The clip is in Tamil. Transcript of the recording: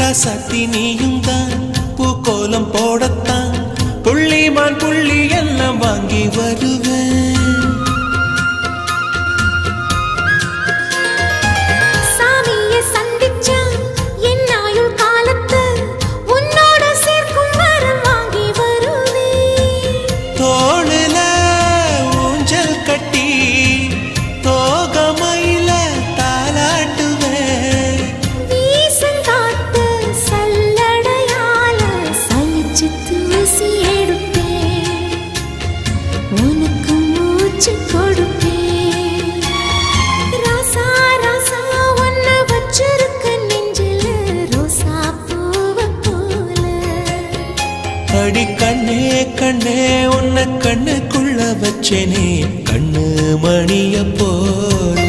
ராசாத்தி நீயும் தான் பூக்கோலம் போடத்தான் புள்ளிமான் புள்ளி எல்லாம் வாங்கி வருவேன். சாமியை சந்திச்சா என் ஆயுள் காலத்து உன்னோட சேர்க்கும் வரம் வாங்கி வருவேன். தோளுல ஊஞ்சல் கட்டி தோகமையில தாலாட்டுவேன். வீசங்காத்து சல்லடையால சலிச்சு தூசி எடுப்பேன். உனக்கு மூச்சு கொடுப்பேன். ராசா ராசா உன்னை வச்சிருக்க நெஞ்சில ரோசா பூவை போல. அடி கண்ணே கண்ணே உன்னை கண்ணுக்குள்ள வச்சேனே கண்ணு மணிய போல.